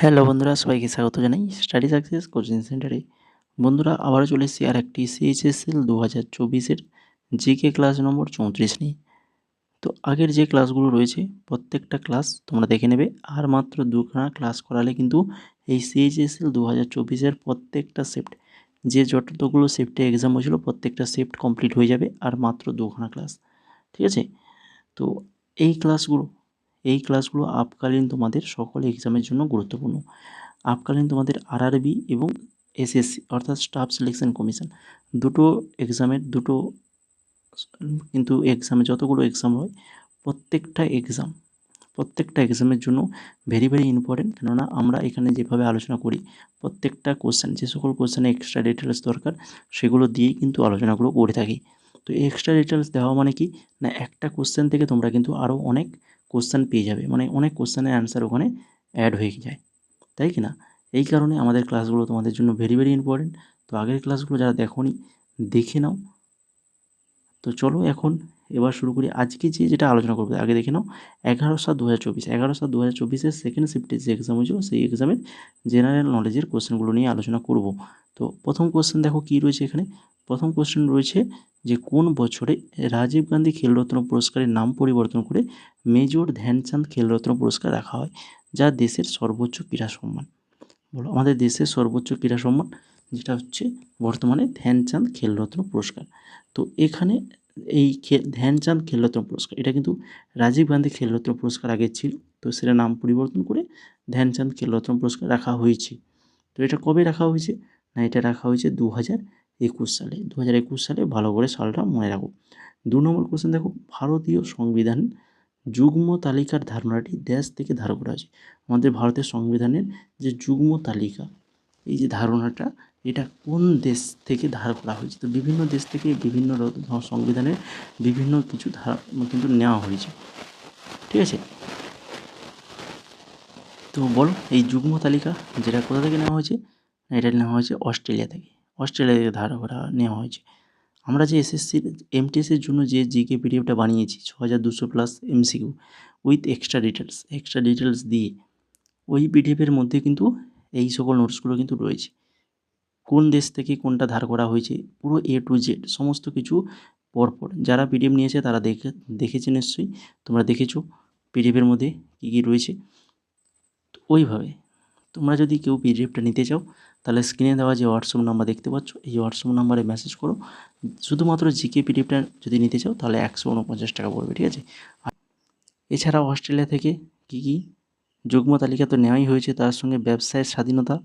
Hello বন্ধুরা, সবাইকে স্বাগত জানাই স্টাডি সাকসেস কোচিং সেন্টারে। বন্ধুরা, আবারও চলে এসেছি আর একটি সিএইচএসএল 2024-এর জিকে ক্লাস নম্বর 34 নিয়ে। তো আগের যে ক্লাসগুলো রয়েছে প্রত্যেকটা ক্লাস তোমরা দেখে নেবে, আর মাত্র দুখানা ক্লাস করালে কিন্তু এই সিএইচএসএল 2024-এর প্রত্যেকটা শিফট, যে যতগুলো শিফটে এক্সাম হয়েছিল প্রত্যেকটা শিফট কমপ্লিট হয়ে যাবে, আর মাত্র দুখানা ক্লাস। ঠিক আছে? তো এই ক্লাসগুলো আপকালীন তোমাদের সকল এক্সামের জন্য গুরুত্বপূর্ণ। আপকালীন তোমাদের আরআরবি এবং এসএসসি অর্থাৎ স্টাফ সিলেকশন কমিশন দুটো এক্সামের কিন্তু এক্সামে যতগুলো এক্সাম হয় প্রত্যেকটা এক্সামের জন্য ভেরি ভেরি ইম্পর্টেন্ট। কেননা আমরা এখানে যেভাবে আলোচনা করি প্রত্যেকটা কোশ্চেন, যে সকল কোশ্চেনে এক্সট্রা ডিটেলস দরকার সেগুলো দিয়েই কিন্তু আলোচনাগুলো করে থাকি। তো এক্সট্রা ডিটেলস দেওয়া মানে কি না, একটা কোশ্চেন থেকে তোমরা কিন্তু আরও অনেক কোশ্চেন পেয়ে যাবে, মানে অনেক কোশ্চেনের অ্যান্সার ওখানে অ্যাড হয়ে যায়, তাই কি না? এই কারণে আমাদের ক্লাসগুলো তোমাদের জন্য ভেরি ভেরি ইম্পর্টেন্ট। তো আগের ক্লাসগুলো যারা দেখোনি দেখে নাও। তো চলো এবার শুরু করি। আজকে যেটা আলোচনা করবো আগে দেখে নাও। 11/7/2024 সেকেন্ড শিফটের যে এক্সাম হয়েছিল সেই এক্সামের জেনারেল নলেজের কোশ্চেনগুলো নিয়ে আলোচনা করব। তো প্রথম কোশ্চেন দেখো কী রয়েছে এখানে। প্রথম কোশ্চেন রয়েছে যে কোন বছরে রাজীব গান্ধী খেলরত্ন পুরস্কারের নাম পরিবর্তন করে মেজর ধ্যানচাঁদ খেলরত্ন পুরস্কার রাখা হয়, যা দেশের সর্বোচ্চ ক্রীড়া সম্মান। বলো, আমাদের দেশের সর্বোচ্চ ক্রীড়া সম্মান যেটা হচ্ছে বর্তমানে ধ্যানচাঁদ খেলরত্ন পুরস্কার। তো এখানে এই ধ্যানচাঁদ খেলরত্ন পুরস্কার, এটা কিন্তু রাজীব গান্ধী খেলরত্ন পুরস্কার আগে ছিল, তো সেটা নাম পরিবর্তন করে ধ্যানচাঁদ খেলরত্ন পুরস্কার রাখা হয়েছে। তো এটা কবে রাখা হয়েছে না, এটা রাখা হয়েছে 2021 সালে। 2021 সালে, ভালো করে সালটা মনে রাখো। 2 নম্বর কোশ্চেন দেখো, ভারতীয় সংবিধান যুগ্ম তালিকার ধারণাটি দেশ থেকে ধার করা হয়েছে। আমাদের ভারতের সংবিধানের যে যুগ্ম তালিকা, এই যে ধারণাটা, এটা কোন দেশ থেকে ধার করা হয়েছে? তো বিভিন্ন দেশ থেকে বিভিন্ন সংবিধানের বিভিন্ন কিছু ধারা কিন্তু নেওয়া হয়েছে। ঠিক আছে? তো বলো, এই যুগ্ম তালিকা যেটা কোথা থেকে নেওয়া হয়েছে? এটা নেওয়া হয়েছে অস্ট্রেলিয়া থেকে। অস্ট্রেলিয়া থেকে ধার করা নেওয়া হয়েছে। আমরা যে এসএসসির এমটিএসের জন্য যে জিকে পিডিএফটা বানিয়েছি 6200+ এমসিকিউ উইথ এক্সট্রা ডিটেলস দিয়ে, ওই পিডিএফের মধ্যে কিন্তু এই সকল নোটসগুলো কিন্তু রয়েছে। কোন দেশ থেকে কোনটা ধার করা হয়েছে পুরো এ টু জেড সমস্ত কিছু পরপর। যারা পিডিএফ নিয়েছে তারা দেখেছে নিশ্চয়ই, তোমরা দেখেছো পিডিএফের মধ্যে কী কী রয়েছে। তো ওইভাবে তোমরা যদি কেউ পিডিএফটা নিতে চাও তাহলে স্ক্রিনে দেওয়া যে হোয়াটসঅ্যাপ নাম্বার দেখতে পাচ্ছ, এই হোয়াটসঅ্যাপ নাম্বারে মেসেজ করো। শুধুমাত্র জিকে পিডিএফটা যদি নিতে চাও তাহলে 149 টাকা পড়বে। ঠিক আছে? আর এছাড়াও অস্ট্রেলিয়া থেকে কী কী যুগ্ম তালিকা তো নেওয়াই হয়েছে, তার সঙ্গে ব্যবসায়ের স্বাধীনতা,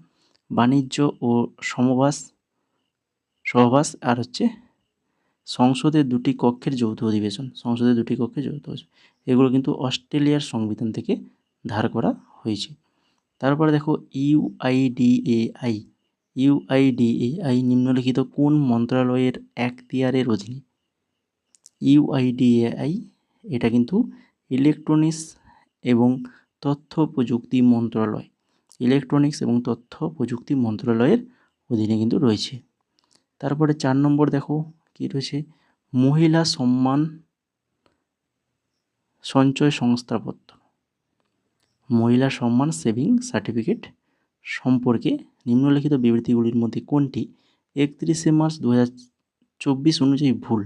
বাণিজ্য ও সহবাস, আর হচ্ছে সংসদের 2টি কক্ষের যৌথ অধিবেশন। এগুলো কিন্তু অস্ট্রেলিয়ার সংবিধান থেকে ধার করা হয়েছে। তারপরে দেখো ইউআইডিএআই নিম্নলিখিত কোন মন্ত্রণালয়ের এখতিয়ারের অধীনে? ইউআইডিএআই এটা কিন্তু ইলেকট্রনিক্স এবং তথ্য প্রযুক্তি মন্ত্রণালয়ের অধীনে কিন্তু রয়েছে। তারপরে 4 নম্বর দেখো কী রয়েছে, মহিলা সম্মান সঞ্চয় সেভিং সার্টিফিকেট সম্পর্কে নিম্নলিখিত বিবৃতিগুলির মধ্যে কোনটি 31 মার্চ 2024 অনুযায়ী ভুল?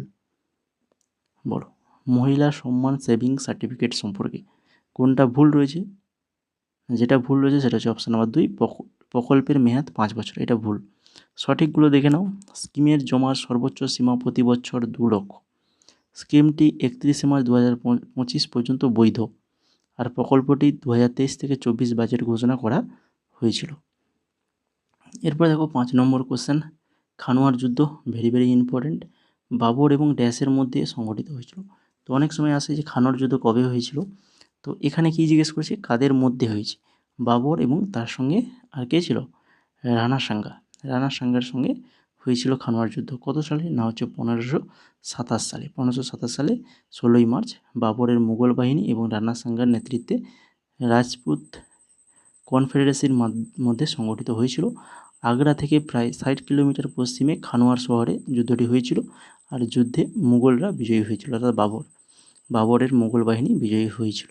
বলো, মহিলা সম্মান সেভিং সার্টিফিকেট সম্পর্কে কোনটা ভুল রয়েছে? যেটা ভুল রয়েছে সেটা হচ্ছে অপশান নাম্বার 2, প্রকল্পের মেয়াদ 5 বছর। এটা ভুল। সঠিকগুলো দেখে নাও। স্কিমের জমার সর্বোচ্চ সীমা প্রতি বছর 2 লক্ষ। স্কিমটি 31 মার্চ 2025 পর্যন্ত বৈধ, আর প্রকল্পটি 2023 থেকে 24 বাজেট ঘোষণা করা হয়েছিল। এরপর দেখো 5 নম্বর কোশ্চেন, খানোয়ার যুদ্ধ ভেরি ভেরি ইম্পর্টেন্ট, বাবর এবং ড্যাশের মধ্যে সংঘটিত হয়েছিল। তো অনেক সময় আসে যে খানোয়ার যুদ্ধ কবে হয়েছিল, তো এখানে কি জিজ্ঞেস করেছে কাদের মধ্যে হয়েছে? বাবর এবং তার সঙ্গে আর কে ছিল? রাণা সাঙ্গার সঙ্গে হয়েছিল খানোয়ার যুদ্ধ। কত সালে না হচ্ছে 1527 সালে 16ই মার্চ বাবরের মুঘল বাহিনী এবং রাণা সাঙ্গার নেতৃত্বে রাজপুত কনফেডারেসির মধ্যে সংগঠিত হয়েছিল। আগ্রা থেকে প্রায় 60 কিলোমিটার পশ্চিমে খানোয়ার শহরে যুদ্ধটি হয়েছিল, আর যুদ্ধে মুঘলরা বিজয়ী হয়েছিল, অর্থাৎ বাবরের মুঘল বাহিনী বিজয়ী হয়েছিল।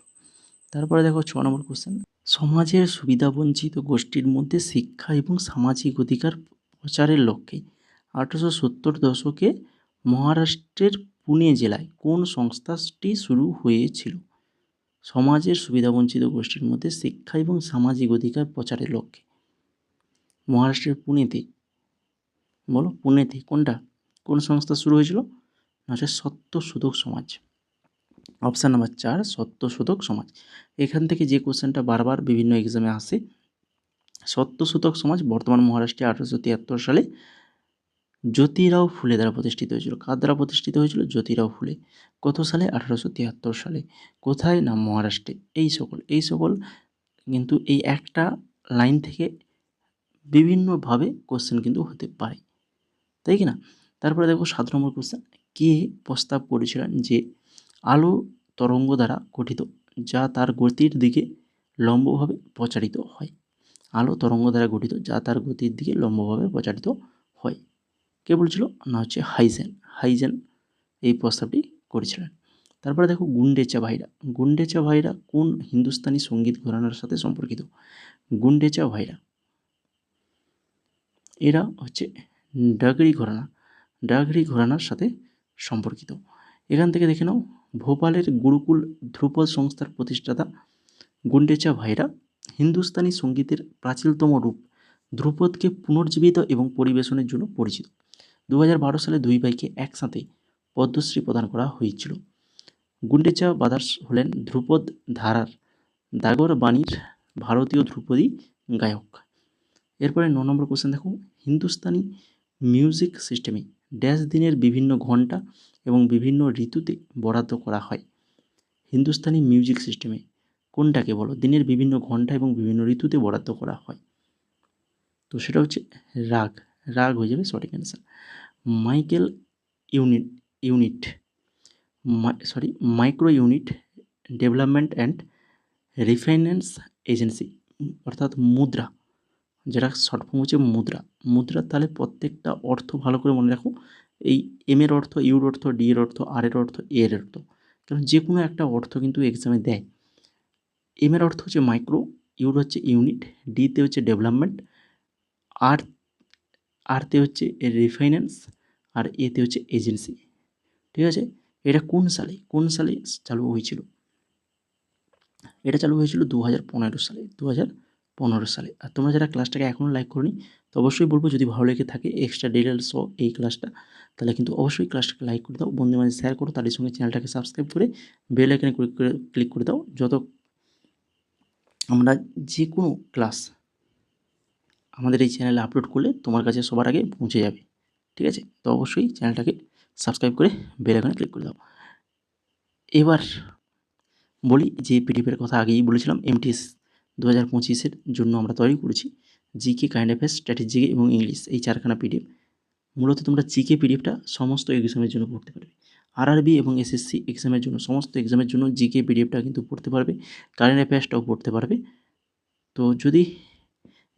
তারপরে দেখো 6 নম্বর কোশ্চেন, সমাজের সুবিধাবঞ্চিত গোষ্ঠীর মধ্যে শিক্ষা এবং সামাজিক অধিকার প্রচারের লক্ষ্যে 1870 দশকে মহারাষ্ট্রের পুনে জেলায় কোন সংস্থাটি শুরু হয়েছিল? সমাজের সুবিধাবঞ্চিত গোষ্ঠীর মধ্যে শিক্ষা এবং সামাজিক অধিকার প্রচারের লক্ষ্যে মহারাষ্ট্রের পুনেতে, বলো পুনেতে কোনটা, কোন সংস্থা শুরু হয়েছিল? না হচ্ছে সত্যশোধক সমাজ। অপশান নাম্বার 4 সত্যশোধক সমাজ। এখান থেকে যে কোশ্চেনটা বারবার বিভিন্ন এক্সামে আসে, সত্যশোধক সমাজ বর্তমান মহারাষ্ট্রে 1873 সালে জ্যোতিরাও ফুলে দ্বারা প্রতিষ্ঠিত হয়েছিল। কার দ্বারা প্রতিষ্ঠিত হয়েছিল? জ্যোতিরাও ফুলে। কত সালে? 1873 সালে। কোথায়? না মহারাষ্ট্রে। এই সকল কিন্তু এই একটা লাইন থেকে বিভিন্নভাবে কোশ্চেন কিন্তু হতে পারে, তাই কি না? তারপরে দেখো 7 নম্বর কোশ্চেন, কে প্রস্তাব করেছিলেন যে আলো তরঙ্গ দ্বারা গঠিত যা তার গতির দিকে লম্বভাবে প্রচারিত হয়? আলো তরঙ্গ দ্বারা গঠিত যা তার গতির দিকে লম্বভাবে প্রচারিত হয়, কে বলছিল? না হচ্ছে হাইজেন এই প্রস্তাবটি করেছিলেন। তারপরে দেখো গুন্ডেচা ভাইরা। গুন্ডেচা ভাইরা কোন হিন্দুস্তানি সঙ্গীত ঘরানার সাথে সম্পর্কিত? গুন্ডেচা ভাইরা এরা হচ্ছে ডাগরি ঘরানার সাথে সম্পর্কিত। এখান থেকে দেখে নাও, ভোপালের গুরুকুল ধ্রুপদ সংস্থার প্রতিষ্ঠাতা গুন্ডেচা ভাইরা হিন্দুস্তানি সঙ্গীতের প্রাচীনতম রূপ ধ্রুপদকে পুনর্জীবিত এবং পরিবেশনের জন্য পরিচিত। 2012 সালে দুই ভাইকে একসাথে পদ্মশ্রী প্রদান করা হয়েছিল। গুন্ডেচা ব্রাদার্স হলেন ধ্রুপদ ধারার দাগর বাণীর ভারতীয় ধ্রুপদী গায়ক। এরপরে 9 নম্বর কোশ্চেন দেখো, হিন্দুস্তানি মিউজিক সিস্টেমে ড্যাশ দিনের বিভিন্ন ঘন্টা এবং বিভিন্ন ঋতুতে বরাদ্দ করা হয়? হিন্দুস্তানি মিউজিক সিস্টেমে কোনটাকে বলো দিনের বিভিন্ন ঘন্টা এবং বিভিন্ন ঋতুতে বরাদ্দ করা হয়? তো সেটা হচ্ছে রাগ। রাগ হয়ে যাবে সঠিক answer. Michael unit unit micro unit development and refinance agency অর্থাৎ মুদ্রা, যেটা শর্ট ফর্ম হচ্ছে মুদ্রার তাহলে প্রত্যেকটা অর্থ ভালো করে মনে রাখো। এই এম এর অর্থ, ইউর অর্থ, ডি এর অর্থ, আর এর অর্থ, এর অর্থ, কারণ যে কোনো একটা অর্থ কিন্তু এক্সামে দেয়। এম এর অর্থ হচ্ছে মাইক্রো, ইউর হচ্ছে ইউনিট, ডিতে হচ্ছে ডেভেলপমেন্ট, আরতে হচ্ছে রিফাইন্যান্স, আর এতে হচ্ছে এজেন্সি। ঠিক আছে, এটা কোন সালে চালু হয়েছিল? এটা চালু হয়েছিল 2015 সালে। 2015 সালে। আর তোমরা যারা ক্লাসটাকে এখনও লাইক করোনি, তো অবশ্যই বলবো যদি ভালো লেগে থাকে এক্সট্রা ডিটেলস সহ এই ক্লাসটা, তাহলে কিন্তু অবশ্যই ক্লাসটাকে লাইক করে দাও, বন্ধুদের মাঝে শেয়ার করো, তাদের সঙ্গে চ্যানেলটাকে সাবস্ক্রাইব করে বেল আইকনে ক্লিক করে দাও, যত আমরা যে কোনো ক্লাস আমাদের এই চ্যানেলে আপলোড করলে তোমার কাছে সবার আগে পৌঁছে যাবে। ঠিক আছে, তো অবশ্যই চ্যানেলটাকে সাবস্ক্রাইব করে বেল আইকনে ক্লিক করে দাও। এবার বলি যে পিডিএফের কথা আগেই বলেছিলাম, এমটিএস 2025-এর জন্য আমরা তৈরি করেছি জিকে, কারেন্ট অ্যাফেয়ার্স, স্ট্র্যাটেজি এবং ইংলিশ, এই 4খানা পিডিএফ। মূলত তোমরা জিকে পিডিএফটা সমস্ত এক্সামের জন্য পড়তে পারবে। আরআরবি এবং এসএসসি এক্সামের জন্য, সমস্ত এক্সামের জন্য জিকে পিডিএফটা কিন্তু পড়তে পারবে, কারেন্ট অ্যাফেয়ার্সটাও পড়তে পারবে। তো যদি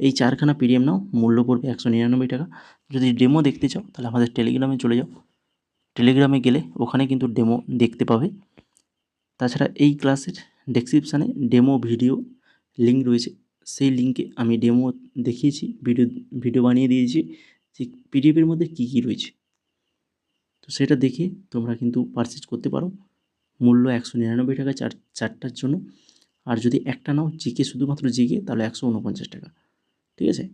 এই 4খানা পিডিএফ নাও, মূল্য পড়বে 199 টাকা। যদি ডেমো দেখতে চাও তাহলে আমাদের টেলিগ্রামে চলে যাও, টেলিগ্রামে গেলে ওখানে কিন্তু ডেমো দেখতে পাবে। তাছাড়া এই ক্লাসের ডেসক্রিপশানে ডেমো ভিডিও লিঙ্ক রয়েছে, সেই লিঙ্কে আমি ডেমো দেখিয়েছি, ভিডিও বানিয়ে দিয়েছি যে পিডিএফের মধ্যে কী কী রয়েছে। তো সেটা দেখে তোমরা কিন্তু পারচেজ করতে পারো। মূল্য 199 টাকা চারটার জন্য। আর যদি একটা নাও জিকে, শুধুমাত্র জিকে, তাহলে 149 টাকা। ঠিক আছে,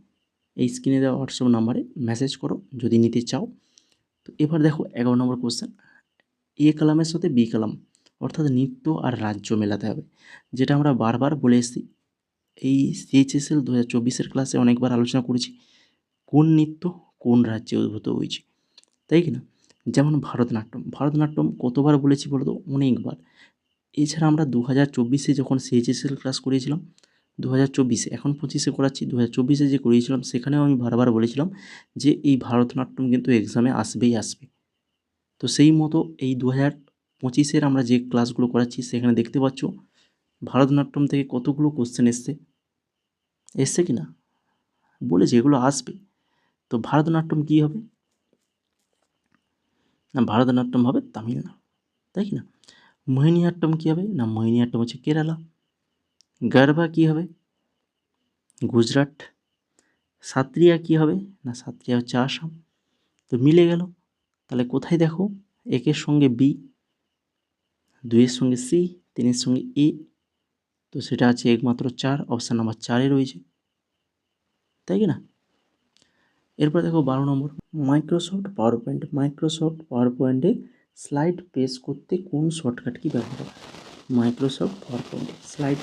এই স্ক্রিনে দেওয়া হোয়াটসঅ্যাপ নাম্বারে মেসেজ করো যদি নিতে চাও। তো এবার দেখো 11 নম্বর কোশ্চেন, এ কালামের সাথে বি কালাম অর্থাৎ নৃত্য আর রাজ্য মেলাতে হবে, যেটা আমরা বারবার বলে এসেছি। এই সিএইচএসএল 2024-এর ক্লাসে অনেকবার আলোচনা করেছি কোন নৃত্য কোন রাজ্যে উদ্ভূত হয়েছে, তাই কি না? যেমন ভারতনাট্যম কতবার বলেছি বলো তো? অনেকবার। এছাড়া আমরা 2024-এ যখন সিএইচএসএল ক্লাস করিয়েছিলাম, 2024-এ, এখন 25-এ করাচ্ছি, 2024-এ যে করিয়েছিলাম সেখানেও আমি বারবার বলেছিলাম যে এই ভারতনাট্যম কিন্তু এক্সামে আসবেই আসবে। তো সেই মতো এই 2025-এর আমরা যে ক্লাসগুলো করাচ্ছি সেখানে দেখতে পাচ্ছ ভারতনাট্যম থেকে কতগুলো কোশ্চেন এসছে কি না? বলেছি এগুলো আসবে। তো ভারতনাট্যম কী হবে? না ভারতনাট্যম হবে তামিলনাড়ু, তাই কি না? মোহিনীআট্যম কী হবে? না মোহিনীআট্যম হচ্ছে কেরালা। গারবা কী হবে? গুজরাট। সাত্রিয়া কী হবে না, সাত্রিয়া হচ্ছে আসাম। তো মিলে গেল। তাহলে কোথায় দেখো, একের সঙ্গে বি, দুইয়ের সঙ্গে সি, তিনের সঙ্গে এ, তো সেটা আছে একমাত্র 4, অপশান নাম্বার 4-এ রয়েছে, তাই কি না? এরপর দেখো 12 নম্বর, মাইক্রোসফট পাওয়ার পয়েন্টে স্লাইড পেস্ট করতে কোন শর্টকাট কি ব্যবহার করে? মাইক্রোসফট পাওয়ার পয়েন্টে স্লাইড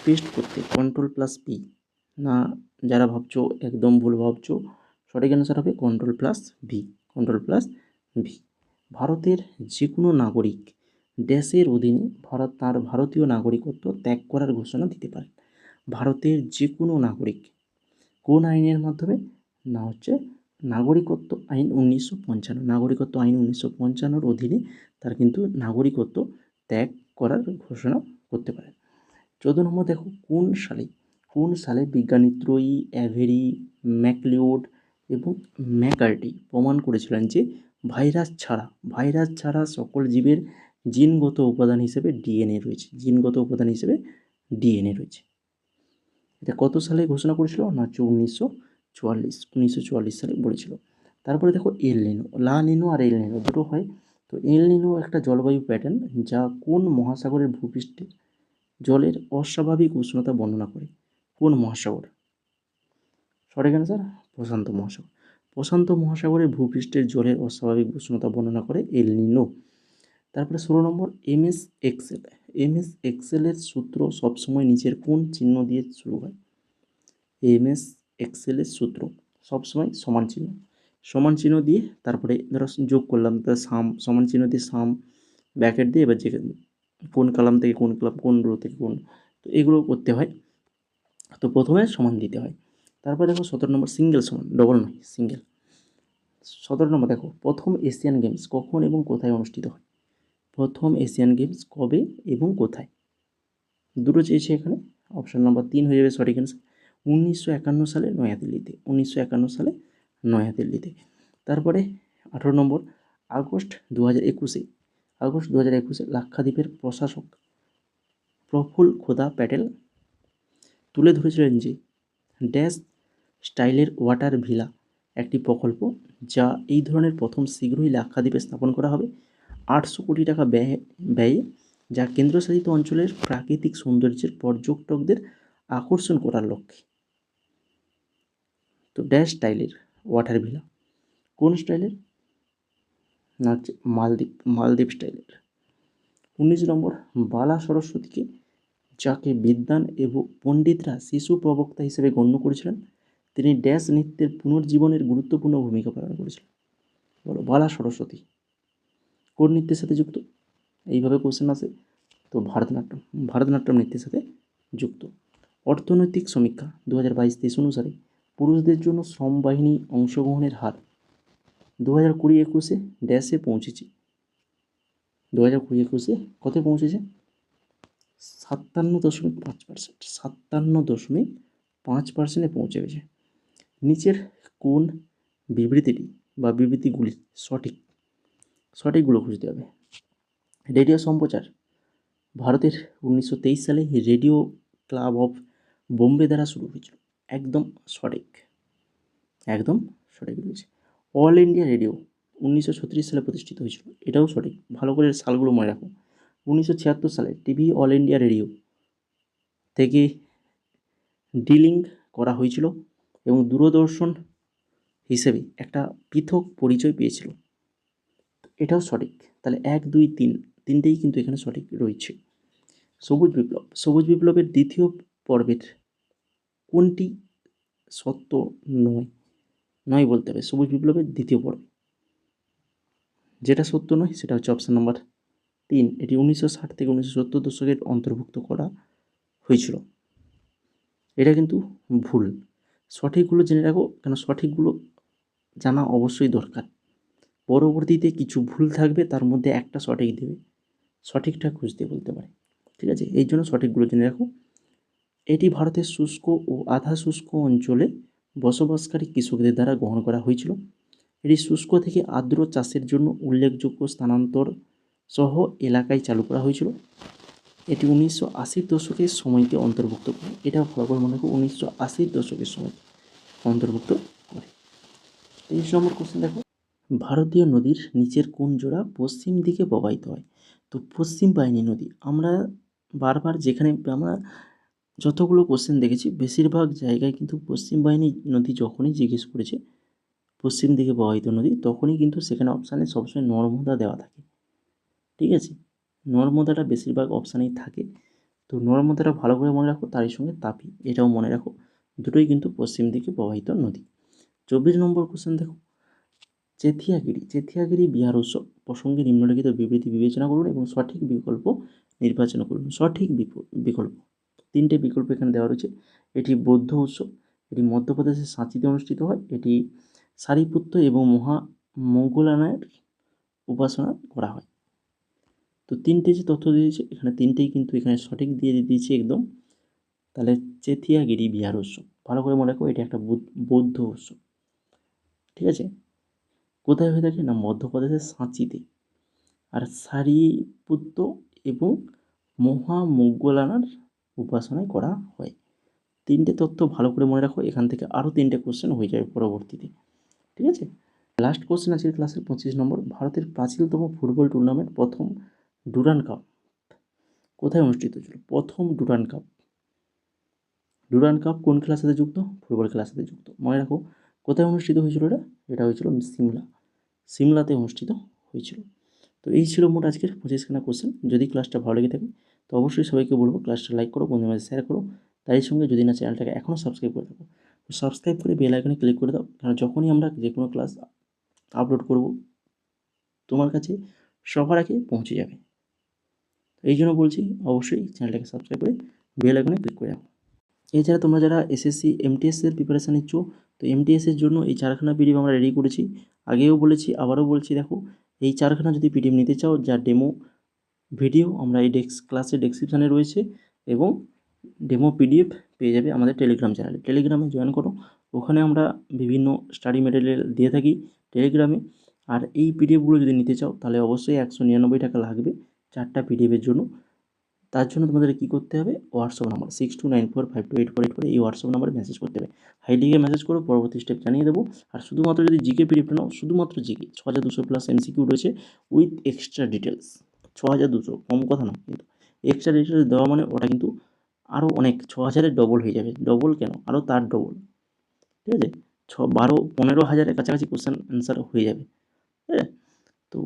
পেস্ট করতে Ctrl+P, না যারা ভাবছো একদম ভুল ভাবছো, সঠিক অ্যান্সার হবে Ctrl+V। ভারতের যে কোনো নাগরিক দেশের অধীনে তার ভারতীয় নাগরিকত্ব ত্যাগ করার ঘোষণা দিতে পারেন। ভারতের যে কোনো নাগরিক কোন আইনের মাধ্যমে, না হচ্ছে নাগরিকত্ব আইন 1955, নাগরিকত্ব আইন 1955 অধীনে তার কিন্তু নাগরিকত্ব ত্যাগ করার ঘোষণা করতে পারে। 14 নম্বর দেখো, কোন সালে বিজ্ঞানী ত্রয়ী, অ্যাভেরি, ম্যাকলিওড এবং ম্যাকার্টি প্রমাণ করেছিলেন যে ভাইরাস ছাড়া সকল জীবের জিনগত উপাদান হিসেবে ডিএনএ রয়েছে। এটা কত সালে ঘোষণা করেছিল, না হচ্ছে 1944 সালে বলেছিল। তারপরে দেখো এল নিনো, লা নিনো আর এল নিনো দুটো হয়। তো এল নিনো একটা জলবায়ু প্যাটার্ন যা কোন মহাসাগরের ভূপৃষ্ঠের জলের অস্বাভাবিক উষ্ণতা বর্ণনা করে? কোন মহাসাগর? সঠিক অ্যান্সার প্রশান্ত মহাসাগরের ভূপৃষ্ঠের জলের অস্বাভাবিক উষ্ণতা বর্ণনা করে এল নিনো। তারপরে 16 নম্বর, এমএস এক্সেলের সূত্র সবসময় নিচের কোন চিহ্ন দিয়ে শুরু হয়? এমএস এক্সেলের সূত্র সবসময় সমান চিহ্ন দিয়ে, তারপরে ধরো যোগ করলাম, সমান চিহ্ন দিয়ে ব্র্যাকেট দিয়ে, এবার যে কোন কলাম থেকে কোন কলাম, কোন রো থেকে কোন, তো এগুলো করতে হয়। তো প্রথমে সমান দিতে হয়। তারপরে দেখো 17 নম্বর, সিঙ্গেল সমান ডবল নয়, সিঙ্গেল। 17 নম্বর দেখো, প্রথম এশিয়ান গেমস কখন এবং কোথায় অনুষ্ঠিত হয়? প্রথম এশিয়ান গেমস কবে এবং কোথায়? দুটো চেয়েছে এখানে, অপশান নাম্বার 3 হয়ে যাবে সঠিক অ্যান্সার। 1951 সালে নয়াদিল্লিতে। তারপরে 18 নম্বর, আগস্ট 2021 লাক্ষাদ্বীপের প্রশাসক প্রফুল্ল খোদা প্যাটেল তুলে ধরেছিলেন যে ড্যাশ স্টাইলের ওয়াটার ভিলা একটি প্রকল্প, যা এই ধরনের প্রথম শীঘ্রই লাক্ষাদ্বীপে স্থাপন করা হবে 800 কোটি টাকা ব্যয়ে, যা কেন্দ্রশাসিত অঞ্চলের প্রাকৃতিক সৌন্দর্যের পর্যটকদের আকর্ষণ করার লক্ষ্যে। তো ড্যাশ স্টাইলের ওয়াটার ভিলা কোন স্টাইলের, না হচ্ছে মালদ্বীপ স্টাইলের। 19 নম্বর, বালা সরস্বতীকে, যাকে বিদ্বান এবং পণ্ডিতরা শিশু প্রবক্তা হিসেবে গণ্য করেছিলেন, তিনি ড্যাশ নৃত্যের পুনর্জীবনের গুরুত্বপূর্ণ ভূমিকা পালন করেছিলেন? বলো, বালা সরস্বতী কোন নৃত্যের সাথে যুক্ত? এইভাবে কোশ্চেন আসে। তো ভারতনাট্যম নৃত্যের সাথে যুক্ত। অর্থনৈতিক সমীক্ষা 2022-23 অনুসারে পুরুষদের জন্য শ্রম বাহিনী অংশগ্রহণের হার 2020-21 ড্যাশে পৌঁছেছে। 2020-21 কত পৌঁছেছে? 57.5%, 57.5%-এ পৌঁছে গেছে। নিচের কোন বিবৃতিগুলি সঠিকগুলো খুঁজতে হবে। রেডিও সম্প্রচার ভারতের 1923 সালে রেডিও ক্লাব অফ বোম্বে দ্বারা শুরু হয়েছিল, একদম সঠিক রয়েছে। অল ইন্ডিয়া রেডিও 1936 সালে প্রতিষ্ঠিত হয়েছিল, এটাও সঠিক, ভালো করে সালগুলো মনে রাখো। 1976 সালে টিভি অল ইন্ডিয়া রেডিও থেকে ডিলিঙ্ক করা হয়েছিল এবং দূরদর্শন হিসেবে একটা পৃথক পরিচয় পেয়েছিল, এটাও সঠিক। তাহলে 1, 2, 3 তিনটেই কিন্তু এখানে সঠিক রয়েছে। সবুজ বিপ্লবের দ্বিতীয় পর্বের কোনটি সত্য নয় বলতে হবে? সবুজ বিপ্লবের দ্বিতীয় পর্ব যেটা সত্য নয় সেটা হচ্ছে অপশান নাম্বার 3। এটি 1960 থেকে 1970 দশকের অন্তর্ভুক্ত করা হয়েছিল, এটা কিন্তু ভুল। সঠিকগুলো জেনে রাখো, কেন সঠিকগুলো জানা অবশ্যই দরকার। পরবর্তীতে কিছু ভুল থাকবে, তার মধ্যে একটা সঠিক দেবে, সঠিকটা খুঁজতে বলতে পারে, ঠিক আছে? এই জন্য সঠিকগুলো জেনে রাখো। এটি ভারতের শুষ্ক ও আধা শুষ্ক অঞ্চলে বসবাসকারী কৃষকদের দ্বারা গ্রহণ করা হয়েছিল। এটি শুষ্ক থেকে আর্দ্র চাষের জন্য উল্লেখযোগ্য স্থানান্তর সহ এলাকায় চালু করা হয়েছিল। এটি 1980-র দশকের সময়কে অন্তর্ভুক্ত করে। এটা ভালো করে মনে রাখো, 1980-র দশকের সময় অন্তর্ভুক্ত করে। 23 নম্বর কোশ্চেন দেখো, ভারতীয় নদীর নিচের কোন জোড়া পশ্চিম দিকে প্রবাহিত হয়? তো পশ্চিম বাহিনী নদী, আমরা বারবার যেখানে আমরা যতগুলো কোশ্চেন দেখেছি বেশিরভাগ জায়গায় কিন্তু পশ্চিম বাহিনী নদী যখনই জিজ্ঞেস করেছে পশ্চিম দিকে প্রবাহিত নদী, তখনই কিন্তু সেখানে অপশানে সবসময় নর্মদা দেওয়া থাকে। ঠিক আছে, নর্মদাটা বেশিরভাগ অপশানেই থাকে। তো নর্মদাটা ভালো করে মনে রাখো, তারই সঙ্গে তাপি এটাও মনে রাখো, দুটোই কিন্তু পশ্চিম দিকে প্রবাহিত নদী। 24 নম্বর কোশ্চেন দেখো, চেথিয়াগিরি বিহার উৎসব প্রসঙ্গে নিম্নলিখিত বিবৃতি বিবেচনা করুন এবং সঠিক বিকল্প নির্বাচন করুন। সঠিক বিকল্প, তিনটে বিকল্প এখানে দেওয়া রয়েছে। এটি বৌদ্ধ উৎসব, এটি মধ্যপ্রদেশের সাঁচিতে অনুষ্ঠিত হয়, এটি সারিপুত্র এবং মঙ্গলানায়ের উপাসনা করা হয়। তো তিনটে যে তথ্য দিয়েছে এখানে, তিনটেই কিন্তু এখানে সঠিক দিয়ে দিয়েছে একদম। তাহলে চেথিয়াগিরি বিহার উৎসব ভালো করে মনে রাখো, এটা একটা বৌদ্ধ উৎসব। ঠিক আছে, কোথায় হয়ে থাকে না মধ্যপ্রদেশের সাঁচিতে। আর সারিপুত্র এবং মহামঙ্গলানার উপাসনায় করা হয়। তিনটে তথ্য ভালো করে মনে রাখো, এখান থেকে আরও তিনটে কোশ্চেন হয়ে যাবে পরবর্তীতে। ঠিক আছে, লাস্ট কোশ্চেন আছে ক্লাসের 25 নম্বর, ভারতের প্রাচীনতম ফুটবল টুর্নামেন্ট প্রথম ডুরান্ড কাপ কোথায় অনুষ্ঠিত হয়েছিল? প্রথম ডুরান্ড কাপ কোন খেলার সাথে যুক্ত? ফুটবল খেলার সাথে যুক্ত। মনে রাখো কোথায় অনুষ্ঠিত হয়েছিল এটা হয়েছিল সিমলাতে অনুষ্ঠিত হয়েছিল। তো এই ছিল মোট আজকের 25খানা কোশ্চেন। যদি ক্লাসটা ভালো লেগে থাকে তো অবশ্যই সবাইকে বলবো ক্লাসটা লাইক করো, বন্ধুদের মাঝে শেয়ার করো। তারই সঙ্গে যদি না চ্যানেলটাকে এখনও সাবস্ক্রাইব করে থাকো তো সাবস্ক্রাইব করে বেল আইকনে ক্লিক করে দাও, কারণ যখনই আমরা যে কোনো ক্লাস আপলোড করব তোমার কাছে সবার আগে পৌঁছে যাবে। এই জন্য বলছি অবশ্যই চ্যানেলটাকে সাবস্ক্রাইব করে বেল আইকনে ক্লিক করে রাখো। এছাড়া তোমরা যারা এসএসসি এমটিএসের প্রিপারেশান নিচ্ছ, তো এমটিএসের জন্য এই 4খানা পিডিএফ আমরা রেডি করেছি। আগেও বলেছি, আবারও বলছি, দেখো এই 4খানা যদি পিডিএফ নিতে চাও, যার ডেমো ভিডিও আমরা এই ক্লাসের ডেসক্রিপশানে রয়েছে এবং ডেমো পিডিএফ পেয়ে যাবে আমাদের টেলিগ্রাম চ্যানেলে। টেলিগ্রামে জয়েন করো, ওখানে আমরা বিভিন্ন স্টাডি মেটেরিয়াল দিয়ে থাকি টেলিগ্রামে। আর এই পিডিএফগুলো যদি নিতে চাও তাহলে অবশ্যই 199 টাকা লাগবে 4টা পিডিএফের জন্য। তার জন্য তোমাদের কী করতে হবে, হোয়াটসঅ্যাপ নাম্বার 6294528484 এই হোয়াটসঅ্যাপ নাম্বারে মেসেজ করতে হবে। হাইলিকে মেসেজ করো, পরবর্তী স্টেপ জানিয়ে দেবো। আর শুধুমাত্র যদি জিকে পিডিএফটা নাও, শুধুমাত্র জিকে 6200 প্লাস এমসিকিউ রয়েছে উইথ এক্সট্রা ডিটেলস। 6200 কম কথা না, কিন্তু এক্সট্রা ডিটেলস দেওয়া মানে ওটা কিন্তু আরও অনেক 6000-এর ডবল হয়ে যাবে। ডবল কেন, আরও তার ডবল। ঠিক আছে, 12-15 হাজারের কাছাকাছি কোশ্চেন অ্যান্সার হয়ে যাবে। ঠিক আছে, তো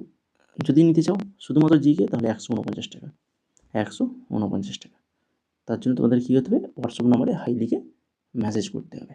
যদি নিতে চাও শুধুমাত্র জিকে তাহলে 149 টাকা, 149 টাকা। তার জন্য তোমাদের কী করতে হবে, হোয়াটসঅ্যাপ নাম্বারে হাই লিখে মেসেজ করতে হবে।